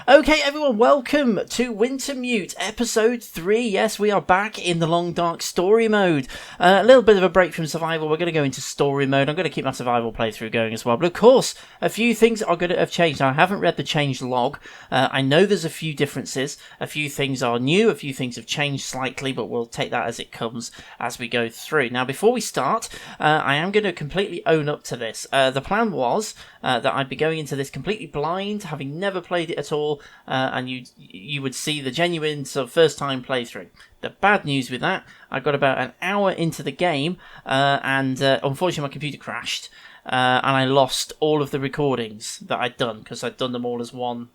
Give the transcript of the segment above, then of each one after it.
Okay, everyone, welcome to Wintermute, episode 3. Yes, we are back in the long, dark story mode. A little bit of a break from survival. We're going to go into story mode. I'm going to keep my survival playthrough going as well. But of course, a few things are going to have changed. Now, I haven't read the change log. I know there's a few differences. A few things are new. A few things have changed slightly, but we'll take that as it comes as we go through. Now, before we start, I am going to completely own up to this. The plan was that I'd be going into this completely blind, having never played it at all. And you would see the genuine sort of first time playthrough. The bad news with that, I got about an hour into the game and unfortunately my computer crashed and I lost all of the recordings that I'd done because I'd done them all as one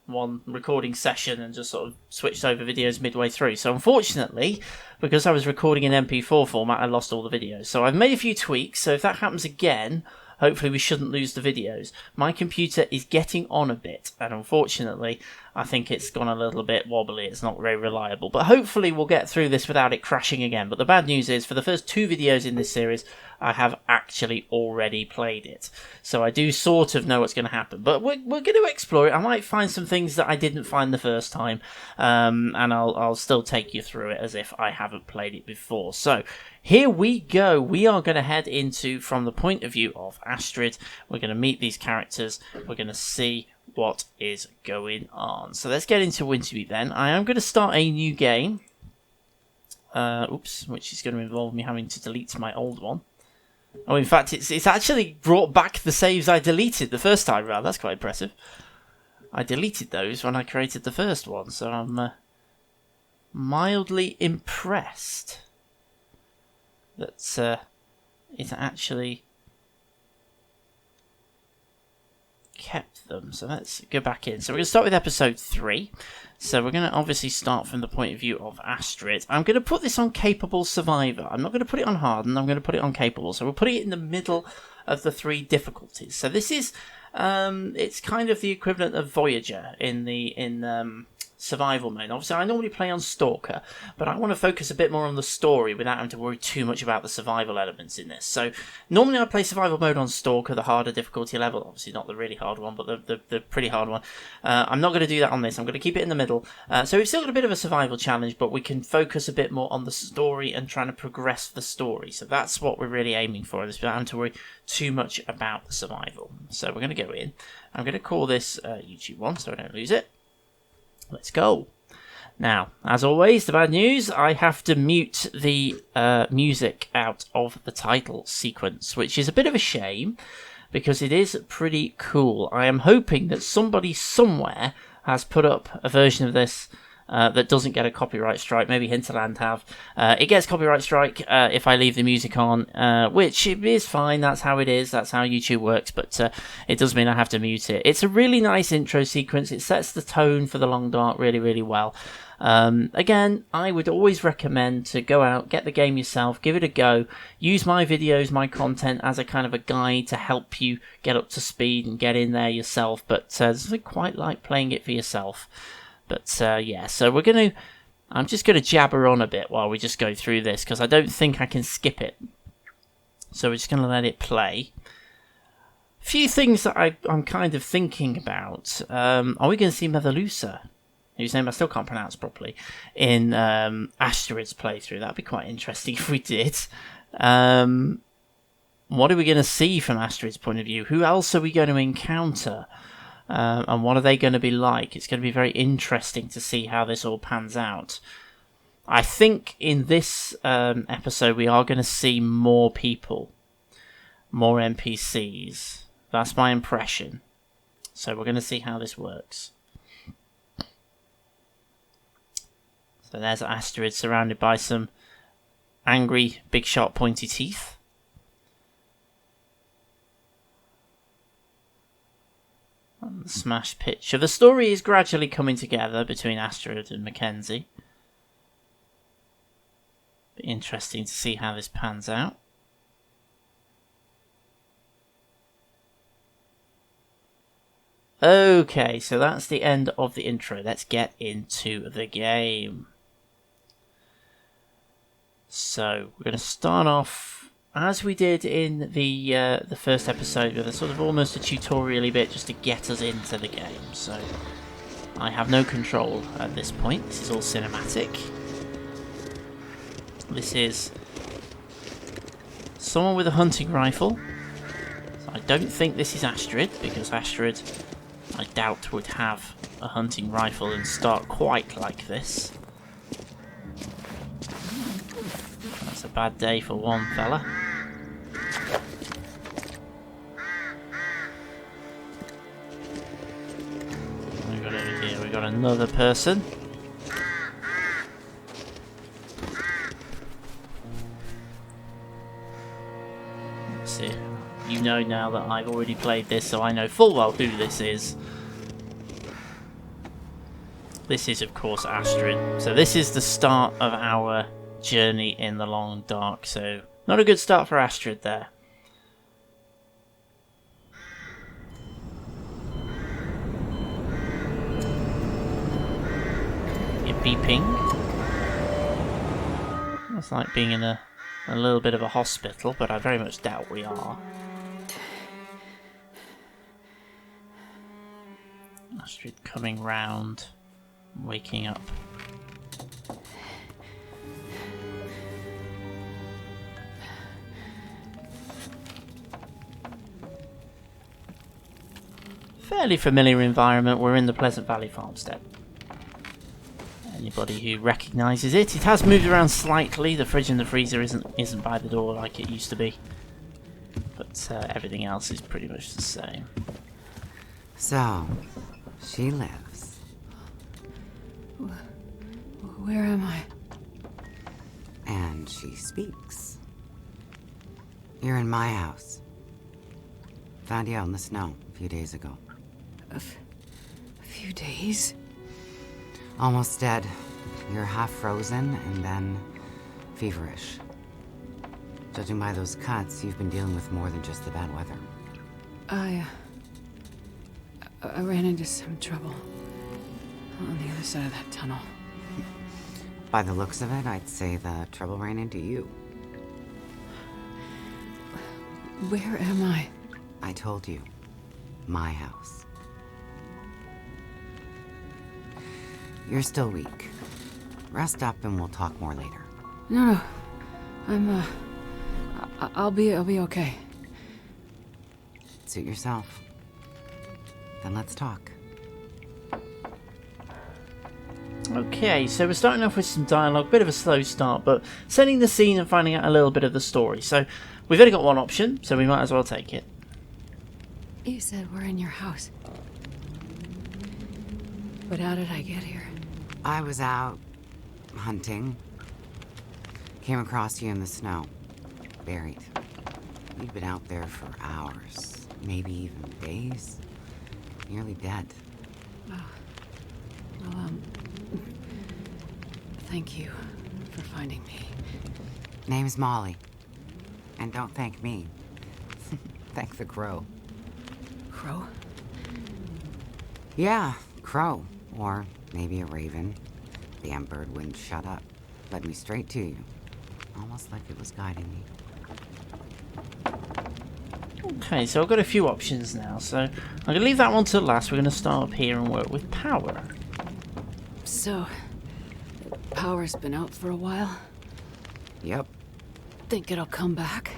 recording session and just sort of switched over videos midway through. So unfortunately, because I was recording in MP4 format, I lost all the videos. So I've made a few tweaks, so if that happens again, hopefully we shouldn't lose the videos. My computer is getting on a bit, and unfortunately, I think it's gone a little bit wobbly. It's not very reliable. But hopefully we'll get through this without it crashing again. But the bad news is, for the first 2 videos in this series, I have actually already played it. So I do sort of know what's going to happen. But we're going to explore it. I might find some things that I didn't find the first time. And I'll still take you through it as if I haven't played it before. So here we go. We are going to head into, from the point of view of Astrid, we're going to meet these characters. We're going to see what is going on. So let's get into Wintermute then. I am going to start a new game. Which is going to involve me having to delete my old one. Oh, in fact, it's actually brought back the saves I deleted the first time round. That's quite impressive. I deleted those when I created the first one, so I'm mildly impressed that it actually kept them. So let's go back in. So we're going to start with episode 3. So we're going to obviously start from the point of view of Astrid. I'm going to put this on Capable Survivor. I'm not going to put it on Hardened. I'm going to put it on Capable. So we'll put it in the middle of the 3 difficulties. So this is it's kind of the equivalent of Voyager in survival mode. Obviously, I normally play on Stalker, but I want to focus a bit more on the story without having to worry too much about the survival elements in this. So normally I play survival mode on Stalker, the harder difficulty level. Obviously not the really hard one, but the pretty hard one. I'm not going to do that on this. I'm going to keep it in the middle. So we've still got a bit of a survival challenge, but we can focus a bit more on the story and trying to progress the story. So that's what we're really aiming for, is without having to worry too much about the survival. So we're going to go in. I'm going to call this YouTube 1 so I don't lose it. Let's go. Now, as always, the bad news, I have to mute the music out of the title sequence, which is a bit of a shame because it is pretty cool. I am hoping that somebody somewhere has put up a version of this that doesn't get a copyright strike. Maybe Hinterland have. It gets copyright strike if I leave the music on, which is fine. That's how it is. That's how YouTube works. But it does mean I have to mute it. It's a really nice intro sequence. It sets the tone for the long dark really, really well. Again, I would always recommend to go out, get the game yourself, give it a go, use my videos, my content as a kind of a guide to help you get up to speed and get in there yourself. But there's nothing quite like playing it for yourself. But yeah, so I'm just going to jabber on a bit while we just go through this, because I don't think I can skip it. So we're just going to let it play. A few things that I'm kind of thinking about. Are we going to see Methelusa, whose name I still can't pronounce properly, in Astrid's playthrough? That'd be quite interesting if we did. What are we going to see from Astrid's point of view? Who else are we going to encounter? And what are they going to be like? It's going to be very interesting to see how this all pans out. I think in this episode we are going to see more people, more NPCs. That's my impression. So we're going to see how this works. So there's Astrid surrounded by some angry, big, sharp, pointy teeth. And the smash picture. The story is gradually coming together between Astrid and Mackenzie. Be interesting to see how this pans out. Okay, so that's the end of the intro. Let's get into the game. So we're going to start off as we did in the first episode, with a sort of almost a tutorial-y bit just to get us into the game. So I have no control at this point. This is all cinematic. This is someone with a hunting rifle. So I don't think this is Astrid, because Astrid, I doubt, would have a hunting rifle and start quite like this. That's a bad day for one fella. What we got over here? We got another person. Let's see. You know now that I've already played this, so I know full well who this is. This is, of course, Astrid. So this is the start of our journey in the long dark. So not a good start for Astrid there. You're beeping. It's like being in a little bit of a hospital, but I very much doubt we are. Astrid coming round, waking up. Fairly familiar environment. We're in the Pleasant Valley Farmstead. Anybody who recognises it. It has moved around slightly. The fridge and the freezer isn't by the door like it used to be, but everything else is pretty much the same. So, she lives. Where am I? And she speaks. You're in my house. Found you out in the snow a few days ago. A few days? Almost dead. You're half frozen and then feverish. Judging by those cuts, you've been dealing with more than just the bad weather. I ran into some trouble on the other side of that tunnel. By the looks of it, I'd say the trouble ran into you. Where am I? I told you. My house. You're still weak. Rest up and we'll talk more later. No. I'm, I'll be okay. Suit yourself. Then let's talk. Okay, so we're starting off with some dialogue, bit of a slow start, but setting the scene and finding out a little bit of the story. So we've only got one option, so we might as well take it. You said we're in your house. But how did I get here? I was out hunting. Came across you in the snow. Buried. You'd been out there for hours, maybe even days. Nearly dead. Oh. Well, thank you for finding me. Name's Molly. And don't thank me. Thank the crow. Crow? Yeah, crow. Or maybe a raven. The damn bird wouldn't shut up. Led me straight to you. Almost like it was guiding me. Okay, so I've got a few options now, so I'm going to leave that one till last. We're going to start up here and work with power. So, power's been out for a while. Yep. Think it'll come back?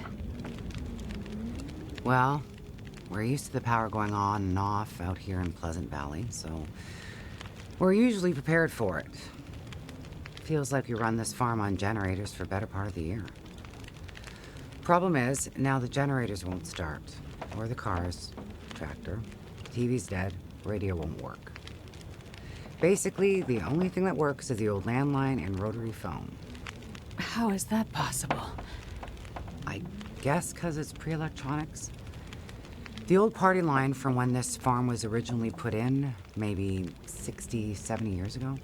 Well, we're used to the power going on and off out here in Pleasant Valley, so we're usually prepared for it. Feels like we run this farm on generators for the better part of the year. Problem is, now the generators won't start. Or the cars, tractor, TV's dead, radio won't work. Basically, the only thing that works is the old landline and rotary phone. How is that possible? I guess because it's pre-electronics. The old party line from when this farm was originally put in, maybe 60, 70 years ago.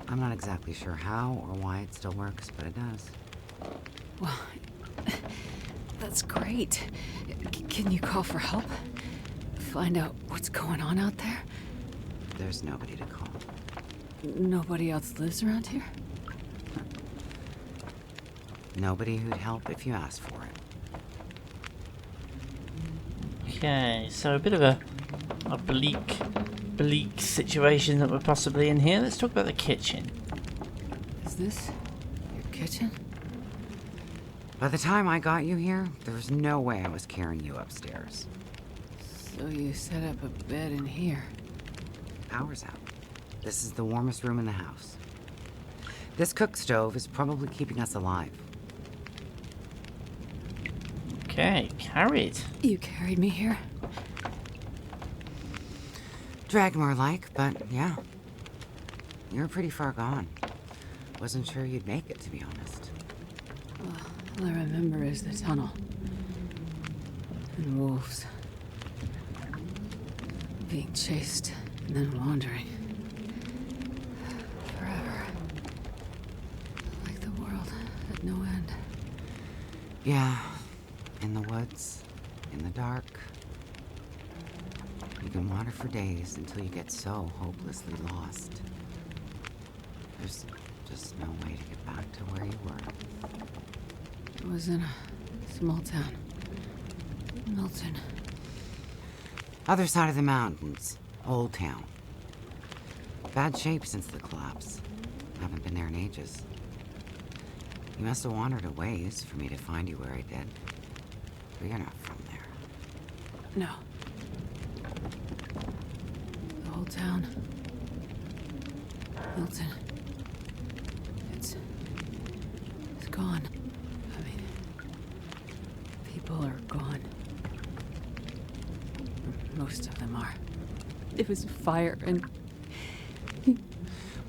I'm not exactly sure how or why it still works, but it does. Well, that's great. Can you call for help? Find out what's going on out there? There's nobody to call. Nobody else lives around here? Nobody who'd help if you asked for it. Okay, so a bit of a bleak bleak situation that we're possibly in here. Let's talk about the kitchen. Is this your kitchen? By the time I got you here, there was no way I was carrying you upstairs. So you set up a bed in here. Power's out. This is the warmest room in the house. This cook stove is probably keeping us alive. Okay, carried. You carried me here? Dragged more like, but yeah. You're pretty far gone. Wasn't sure you'd make it, to be honest. All I remember is the tunnel. And wolves. Being chased and then wandering. Forever. Like the world had no end. Yeah. In the woods. In the dark. You can wander for days until you get so hopelessly lost. There's just no way to get back to where you were. It was in a small town. Milton. Other side of the mountains. Old town. Bad shape since the collapse. Haven't been there in ages. You must have wandered a ways for me to find you where I did. But you're not from there. No. The whole town. Milton. It's gone. I mean, people are gone. Most of them are. It was fire and...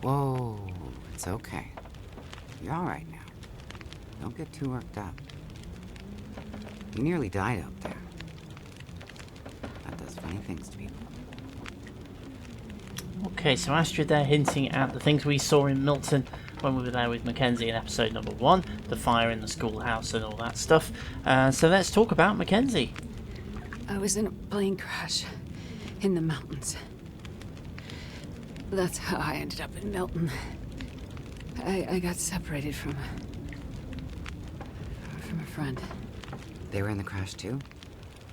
Whoa, it's okay. You're all right now. Don't get too worked up. You nearly died out there. That does funny things to people. Okay, so Astrid there hinting at the things we saw in Milton when we were there with Mackenzie in episode number 1, the fire in the schoolhouse and all that stuff. So let's talk about Mackenzie. I was in a plane crash in the mountains. That's how I ended up in Milton. I got separated from a friend. They were in the crash too?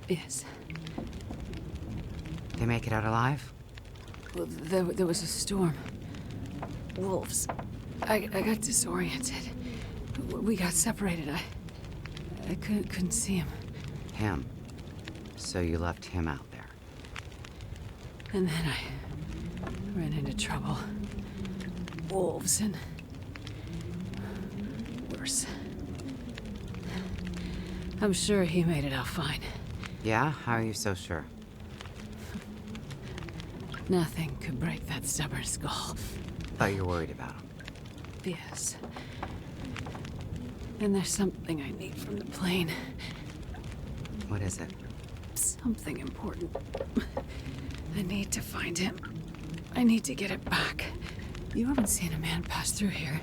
Yes. They make it out alive? Well, there was a storm. Wolves. I got disoriented. We got separated. I couldn't see him. Him. So you left him out there. And then I ran into trouble. Wolves and... worse. I'm sure he made it out fine. Yeah? How are you so sure? Nothing could break that stubborn skull. Thought you were worried about him. Yes. And there's something I need from the plane. What is it? Something important. I need to find him. I need to get it back. You haven't seen a man pass through here.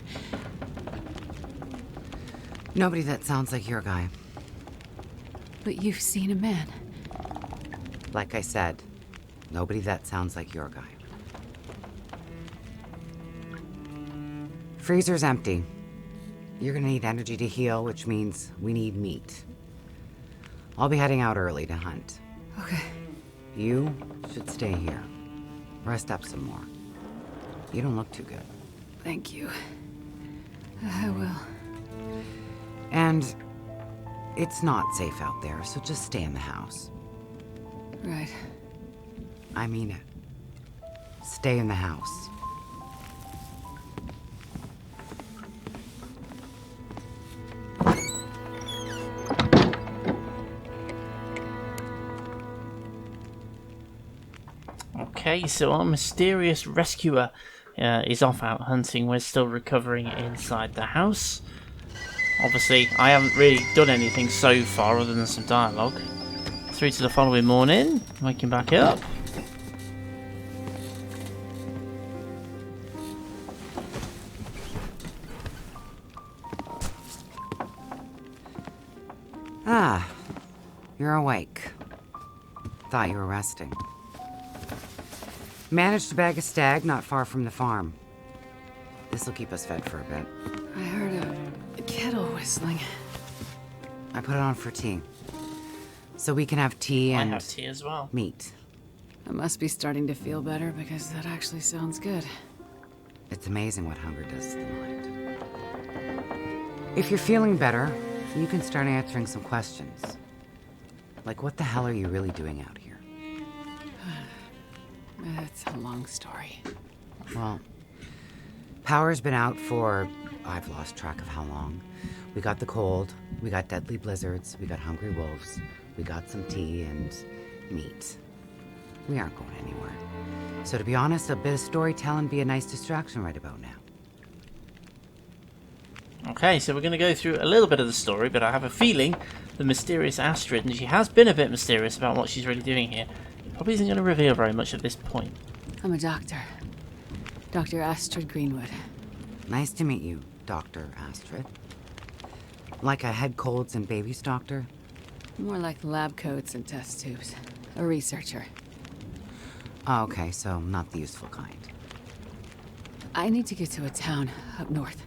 Nobody that sounds like your guy. But you've seen a man. Like I said, nobody that sounds like your guy. Freezer's empty. You're gonna need energy to heal, which means we need meat. I'll be heading out early to hunt. Okay. You should stay here. Rest up some more. You don't look too good. Thank you. I will. And it's not safe out there, so just stay in the house. Right. I mean it. Stay in the house. Okay, so our mysterious rescuer is off out hunting. We're still recovering inside the house. Obviously, I haven't really done anything so far other than some dialogue. Through to the following morning, waking back up. Ah, you're awake. Thought you were resting. Managed to bag a stag not far from the farm. This'll keep us fed for a bit. I heard a kettle whistling. I put it on for tea. So we can have tea and I have tea as well. meat. I must be starting to feel better because that actually sounds good. It's amazing what hunger does to the mind. If you're feeling better, you can start answering some questions. Like, what the hell are you really doing out here? It's a long story. Well, power's been out for... I've lost track of how long. We got the cold, we got deadly blizzards, we got hungry wolves, we got some tea and meat. We aren't going anywhere. So to be honest, a bit of storytelling be a nice distraction right about now. Okay, so we're going to go through a little bit of the story, but I have a feeling the mysterious Astrid, and she has been a bit mysterious about what she's really doing here, probably isn't going to reveal very much at this point. I'm a doctor. Dr. Astrid Greenwood. Nice to meet you, Dr. Astrid. Like a head colds and babies doctor? More like lab coats and test tubes. A researcher. Oh, okay, so not the useful kind. I need to get to a town up north.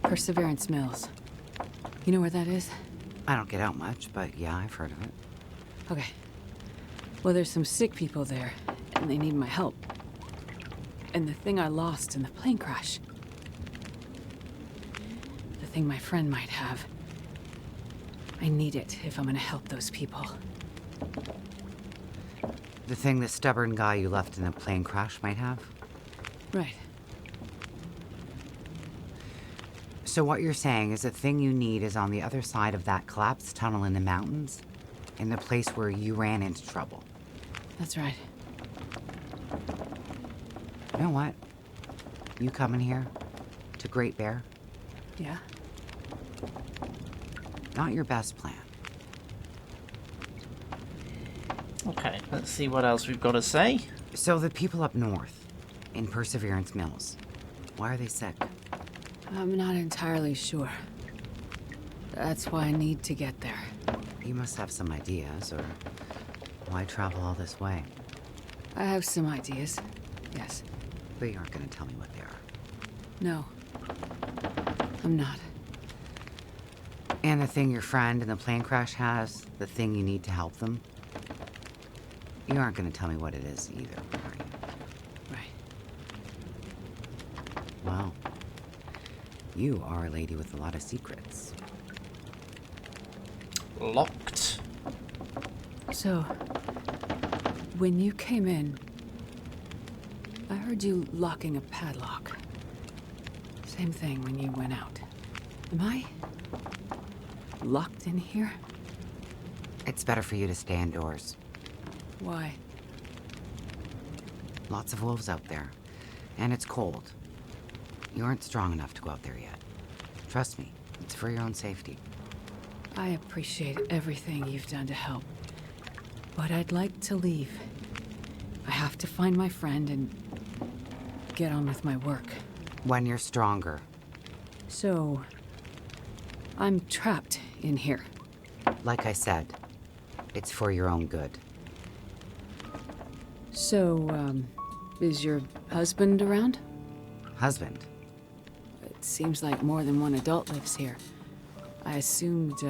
Perseverance Mills. You know where that is? I don't get out much, but yeah, I've heard of it. Okay. Well, there's some sick people there, and they need my help. And the thing I lost in the plane crash. The thing my friend might have. I need it if I'm gonna help those people. The thing the stubborn guy you left in the plane crash might have? Right. So what you're saying is the thing you need is on the other side of that collapsed tunnel in the mountains? In the place where you ran into trouble? That's right. You know what? You coming here? To Great Bear? Yeah? Not your best plan. Okay, let's see what else we've got to say. So the people up north, in Perseverance Mills, why are they sick? I'm not entirely sure. That's why I need to get there. You must have some ideas, or why travel all this way? I have some ideas. Yes. But you aren't going to tell me what they are. No. I'm not. And the thing your friend in the plane crash has, the thing you need to help them? You aren't going to tell me what it is either, are you? Right. Well, you are a lady with a lot of secrets. Locked. So, when you came in, I heard you locking a padlock. Same thing when you went out. Am I locked in here? It's better for you to stay indoors. Why? Lots of wolves out there. And it's cold. You aren't strong enough to go out there yet. Trust me, it's for your own safety. I appreciate everything you've done to help. But I'd like to leave. I have to find my friend and get on with my work. When you're stronger. So, I'm trapped in here. Like I said, it's for your own good. So, is your husband around? Husband? It seems like more than one adult lives here. I assumed,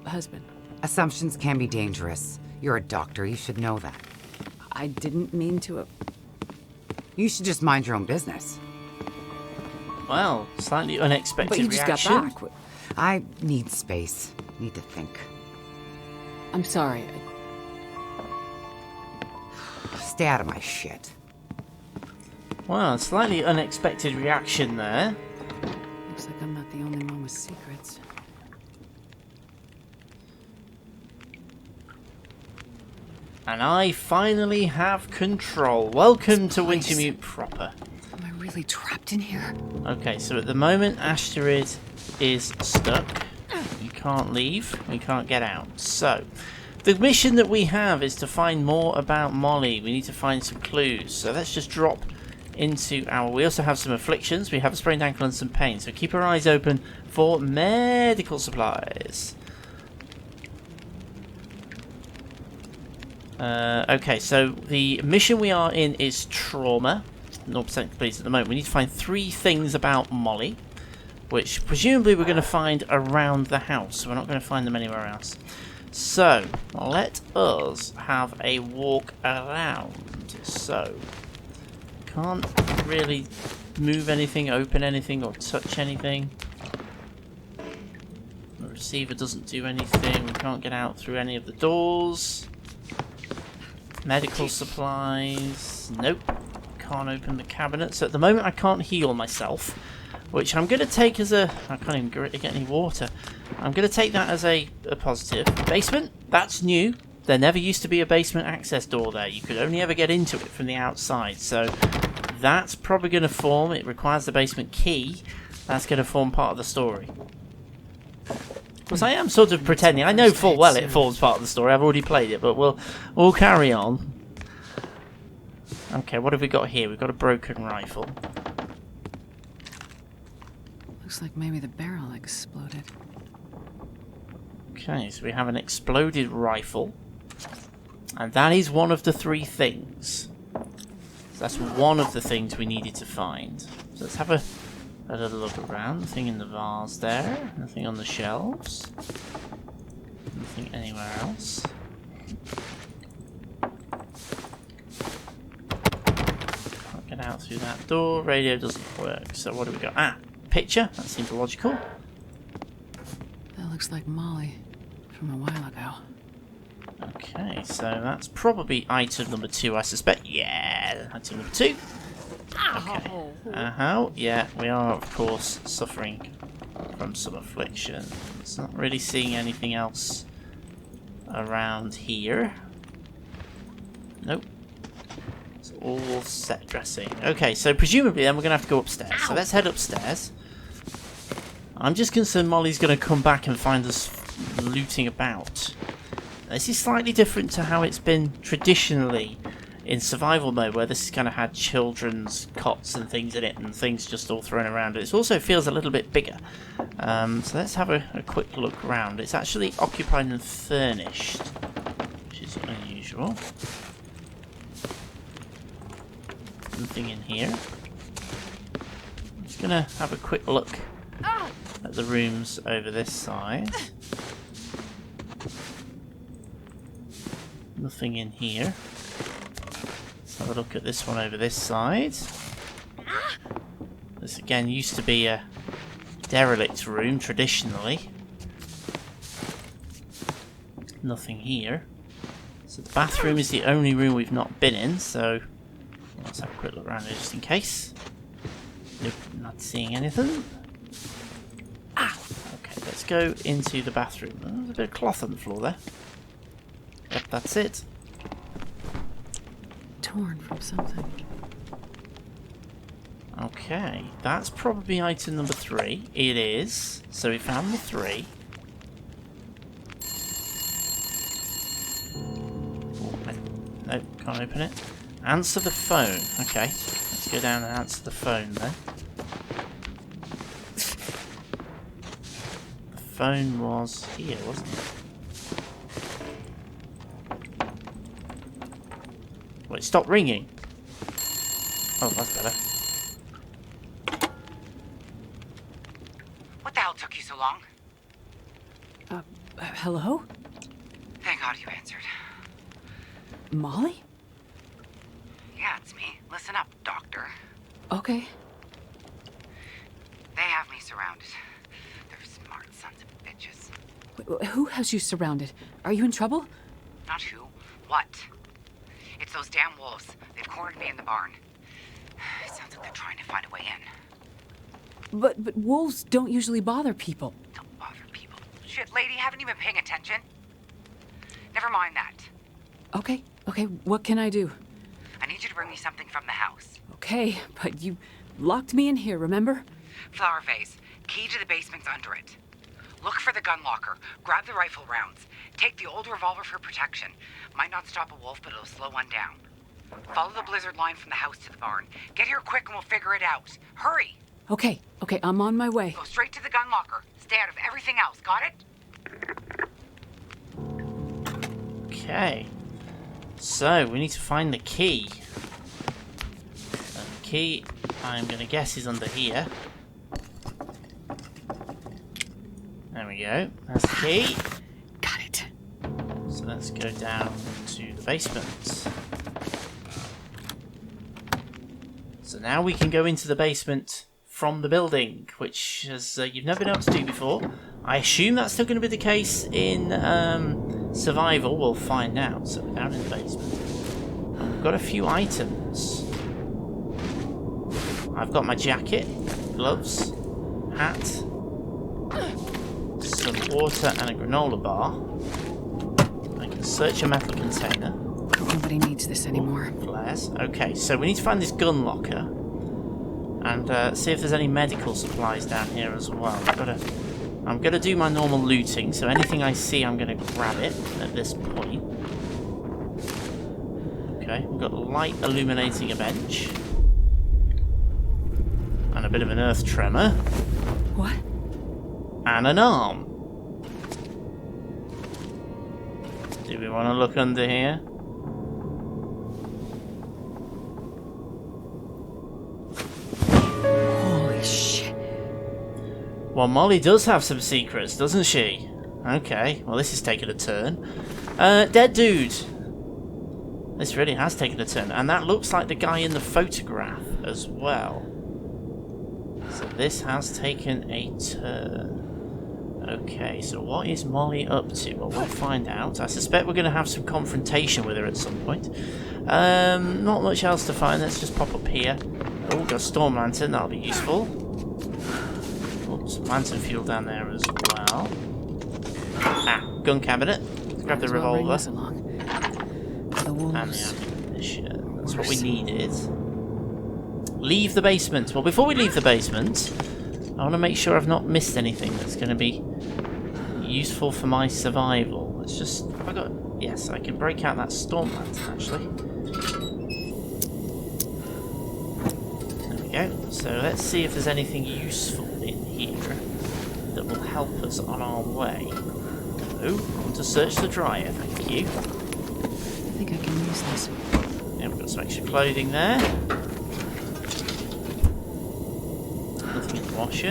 husband. Assumptions can be dangerous. You're a doctor, you should know that. I didn't mean to. You should just mind your own business. Well, slightly unexpected But you reaction. just got back. I need space. Need to think. I'm sorry. Stay out of my shit. Well, slightly unexpected reaction there. Looks like I'm not the only one with secrets. And I finally have control. Welcome to This place. Wintermute proper. Am I really trapped in here? Okay, so at the moment Astrid is stuck. We can't leave. We can't get out. So, the mission that we have is to find more about Molly. We need to find some clues. So let's just drop into our... We also have some afflictions. We have a sprained ankle and some pain. So keep our eyes open for medical supplies. Okay, so the mission we are in is trauma. 0% complete at the moment. We need to find 3 things about Molly, which presumably we're going to find around the house. So we're not going to find them anywhere else. So, let us have a walk around. So, can't really move anything, open anything, or touch anything. The receiver doesn't do anything. We can't get out through any of the doors. Medical supplies. Nope. Can't open the cabinet. So at the moment I can't heal myself, which I'm going to take as a... I can't even get any water. I'm going to take that as a positive. Basement? That's new. There never used to be a basement access door there. You could only ever get into it from the outside. So that's probably going to form... It requires the basement key. That's going to form part of the story. Because I am sort of pretending. I know full well it forms part of the story. I've already played it, but we'll carry on. Okay, what have we got here? We've got a broken rifle. Looks like maybe the barrel exploded. Okay, so we have an exploded rifle. And that is one of the 3 things. So that's one of the things we needed to find. So let's have a little look around. Nothing in the vase there. Nothing on the shelves. Nothing anywhere else. Can't get out through that door. Radio doesn't work. So what do we got? Ah, picture. That seems logical. That looks like Molly from a while ago. Okay, so that's probably item number 2, I suspect. Yeah, item number 2. Okay. Yeah, we are, of course, suffering from some affliction. It's not really seeing anything else around here. Nope. It's all set dressing. Okay, so presumably then we're going to have to go upstairs. So let's head upstairs. I'm just concerned Molly's going to come back and find us looting about. This is slightly different to how it's been traditionally in survival mode, where this has kind of had children's cots and things in it and things just all thrown around. It also feels a little bit bigger. So let's have a quick look around. It's actually occupied and furnished, which is unusual. Nothing in here. I'm just going to have a quick look at the rooms over this side. Nothing in here. Let's have a look at this one over this side. This again used to be a derelict room traditionally. Nothing here. So the bathroom is the only room we've not been in, so let's have a quick look around here just in case. Nope, not seeing anything. Okay, let's go into the bathroom. Oh, there's a bit of cloth on the floor there. Yep, that's it. Torn from something. Okay, that's probably item number 3. It is. So we found the 3. Nope, can't open it. Answer the phone. Okay, let's go down and answer the phone then. The phone was here, wasn't it? Well, it stopped ringing. Oh, that's better. What the hell took you so long? Hello? Thank God you answered. Molly? Yeah, it's me. Listen up, Doctor. Okay. They have me surrounded. They're smart sons of bitches. Who has you surrounded? Are you in trouble? Not who. What? It's those damn wolves. They've cornered me in the barn. It sounds like they're trying to find a way in. But wolves don't usually bother people. Don't bother people. Shit, lady, haven't you been paying attention? Never mind that. Okay, what can I do? I need you to bring me something from the house. Okay, but you locked me in here, remember? Flower vase. Key to the basement's under it. Look for the gun locker. Grab the rifle rounds. Take the old revolver for protection. Might not stop a wolf, but it'll slow one down. Follow the blizzard line from the house to the barn. Get here quick and we'll figure it out. Hurry! Okay, I'm on my way. Go straight to the gun locker. Stay out of everything else, got it? Okay. So, we need to find the key. And the key, I'm going to guess, is under here. There we go. That's the key. Got it. let's go down to the basement. So now we can go into the basement from the building, which has you've never been able to do before. I assume that's still going to be the case in survival. We'll find out. So we're down in the basement. And we've got a few items. I've got my jacket, gloves, hat, some water and a granola bar. I can search a metal container. Nobody needs this anymore. Flares. Okay, so we need to find this gun locker and see if there's any medical supplies down here as well. I'm gonna do my normal looting, so anything I see I'm gonna grab it at this point. Okay, we've got light illuminating a bench. And a bit of an earth tremor. What? And an arm. Do we want to look under here? Holy shit. Well, Molly does have some secrets, doesn't she? Okay, well this is taking a turn. Dead dude. This really has taken a turn. And that looks like the guy in the photograph as well. So this has taken a turn. Okay, so what is Molly up to? Well, we'll find out. I suspect we're going to have some confrontation with her at some point. Not much else to find. Let's just pop up here. Oh, we've got a storm lantern. That'll be useful. Oh, some lantern fuel down there as well. Ah, gun cabinet. Let's grab the revolver. And the ammunition. That's what we needed. Leave the basement. Well, before we leave the basement, I want to make sure I've not missed anything that's going to be useful for my survival. Let's just... Have I got... Yes, I can break out that storm lantern, actually. There we go. So let's see if there's anything useful in here that will help us on our way. Oh, I want to search the dryer, thank you. I think I can use this. Yeah, we've got some extra clothing there. Nothing in the washer.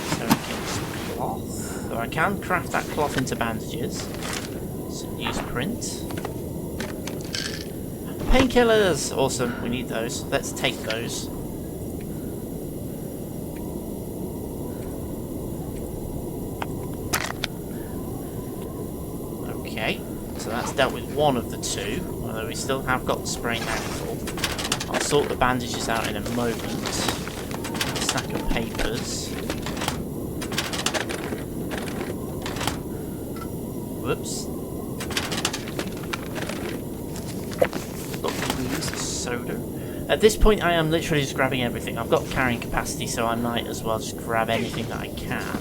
So we can some cloth. So I can craft that cloth into bandages. Some newsprint. Painkillers! Awesome, we need those. Let's take those. Okay, so that's dealt with one of the two, although we still have got the sprained ankle. I'll sort the bandages out in a moment. A stack of papers. Whoops. Dr. Booze, soda. At this point I am literally just grabbing everything. I've got carrying capacity, so I might as well just grab anything that I can.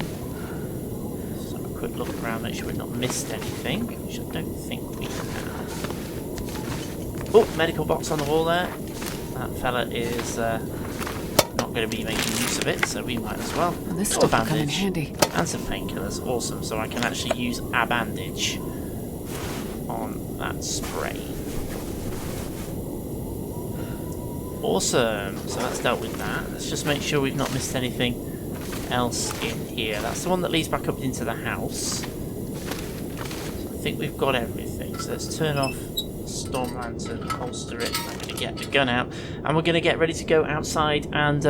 Just have a quick look around, make sure we've not missed anything, which I don't think we have. Oh, medical box on the wall there. That fella is not going to be making use of it, so we might as well. Well, this stuff will come in handy. And some painkillers, awesome. So I can actually use a bandage on that spray. Awesome. So that's dealt with that. Let's just make sure we've not missed anything else in here. That's the one that leads back up into the house. So I think we've got everything. So let's turn off storm lantern, holster it. I'm going to get the gun out, and we're going to get ready to go outside and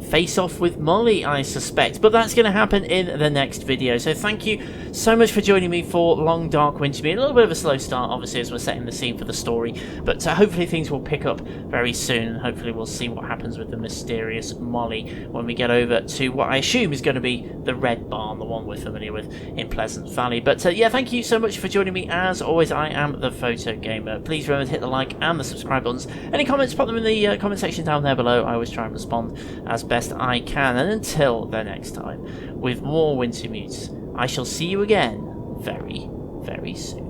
face off with Molly, I suspect. But that's going to happen in the next video. So thank you so much for joining me for Long Dark Wintermute. A little bit of a slow start, obviously, as we're setting the scene for the story, but hopefully things will pick up very soon, and hopefully we'll see what happens with the mysterious Molly when we get over to what I assume is going to be the Red Barn, the one we're familiar with in Pleasant Valley. But yeah, thank you so much for joining me. As always, I am the Photo Gamer. Please remember to hit the like and the subscribe buttons. Any comments, pop them in the comment section down there below. I always try and respond as best I can. And until the next time, with more Wintermute, I shall see you again very, very soon.